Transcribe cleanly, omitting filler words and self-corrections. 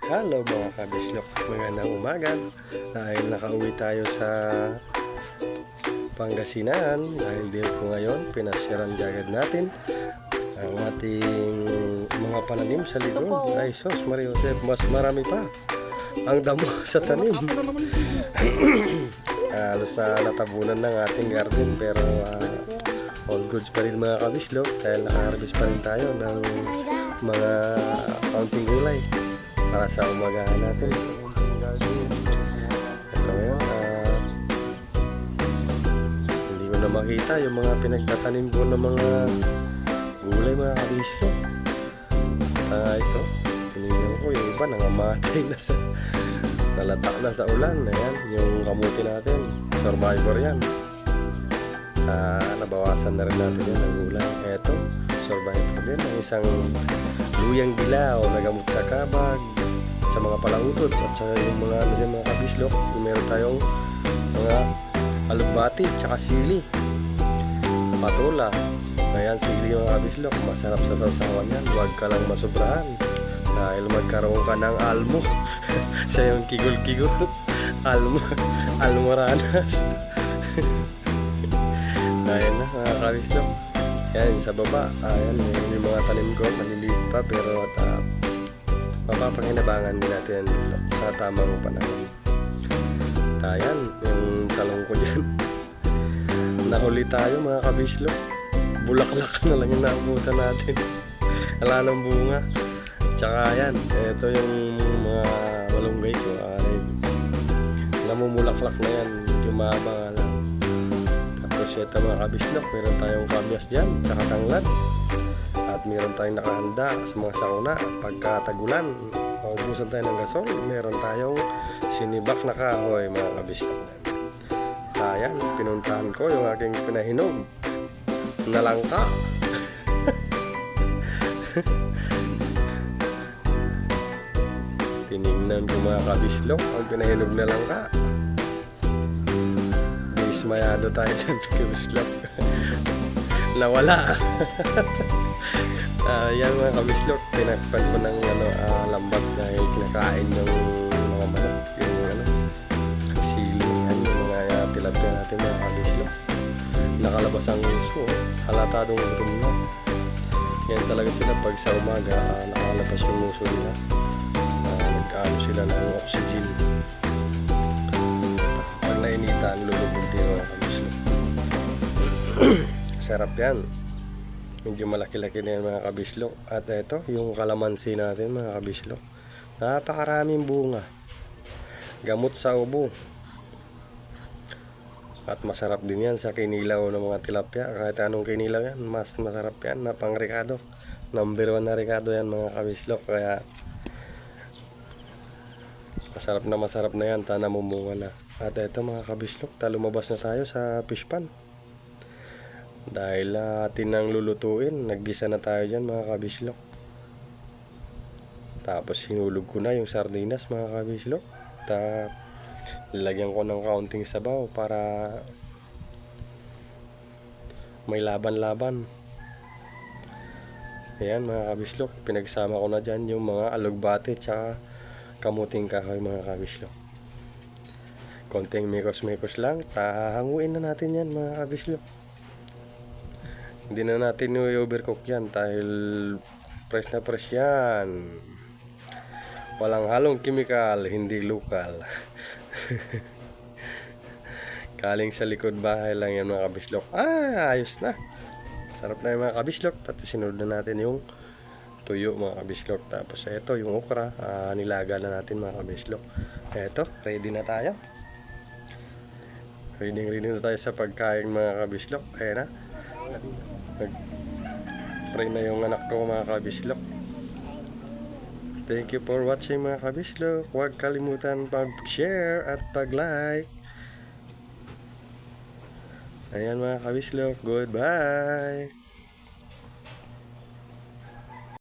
Hello mga kabislok, magandang umaga. Dahil nakauwi tayo sa Pangasinan, dahil din po ngayon pinasyaran agad natin ang ating mga pananim sa likod. Ay sos, Maria Joseph, mas marami pa ang damo sa tanim. Halos natabunan ng ating garden, pero all goods pa rin mga kabislok, dahil naka-harvest pa rin tayo ng mga kaunting gulay para sa umagahan natin. Ito ngayon, hindi ko na makita yung mga pinagtatanim ko ng mga gulay mga kabislok. Ito, tinignan ko yung iba nangamatay na sa nalatak na sa ulan. Ayan, yung kamuti natin, survivor yan. Nabawasan na rin natin yan ng gulay. Ito, survivor din ang isang luyang dilaw na gamot sa kabag, sa mga palautot, at sa yung mga mga kabislok. Meron tayong mga alugbati tsaka sili, patola. Ayan, sili mga kabislok, masarap sa sausawan yan. Huwag ka lang masobrahan dahil magkaroon ka ng almo sa yung kigol-kigol. Almoranas. Ayan na mga kabislok. Ayan, sa baba, ayan, yung mga tanim ko, maliliit pa, pero mapapakinabangan din natin sa tamang panahon. Ayan, yung talong ko dyan. Nahuli tayo mga kabislok. Bulaklak na lang yung naabutan natin. Wala nang bunga. Tsaka ayan, ito yung mga malunggay ko. Ay, namumulaklak na yan, yumaba nga lang. Tapos ito mga kabislok, meron tayong kamyas dyan, tsaka tanglad. At meron tayong nakahanda sa mga sauna. Pagka tagulan, maubusan tayo ng gasol. Meron tayong sinibak na kahoy mga kabislok. Ayan, pinuntahan ko yung aking pinahinog na langka. Tinignan ko mga kabislok ang pinahinog na langka. Dismayado tayo dyan kabislok. Nawala. Yan mga kabislok, pinakpan ko ng lambat dahil kinakain ng mga manok, yung sili, yung mga tilapia natin mga kabislok. Nakalabas ang uso, halatadong gutom na. Yan talaga sila pag sa umaga, nakalabas yung uso nila. Nagkaano sila ng oxygen. Pag nainitan, lulubog din mga kabislok. Sarap yan. Medyo malaki-laki na yan mga kabislok. At ito, yung kalamansi natin mga kabislok. Napakaraming bunga. Gamot sa ubo. At masarap din yan sa kinilaw ng mga tilapia. Kahit anong kinilaw yan, mas masarap yan na pang ricado. Number 1 na ricado yan mga kabislok. Kaya masarap na yan, namumunga na. At ito mga kabislok, lumabas na tayo sa fish pan. Dahil atin nang lulutuin, naggisa na tayo dyan mga kabislok. Tapos sinulog ko na yung sardinas mga kabislok. Lagyan ko ng kaunting sabaw para may laban-laban. Ayan mga kabislok, pinagsama ko na dyan yung mga alugbate tsaka kamuting kahoy mga kabislok. Konting mikos-mikos lang, hahanguin na natin yan mga kabislok. Hindi na natin i-overcook yan dahil fresh na fresh yan. Walang halong chemical, hindi lokal. Kaling sa likod bahay lang yan mga kabislok. Ayos na. Sarap na yung mga kabislok. At sinunod na natin yung tuyo mga kabislok. Tapos ito yung okra, nilaga na natin mga kabislok. Ito, ready na tayo. Ready na tayo sa pagkain mga kabislok. Ayan na. Nag-pray na yung anak ko mga kabislok. Thank you for watching mga kabislok. Huwag kalimutan pag-share at pag-like. Ayan mga kabislok, goodbye.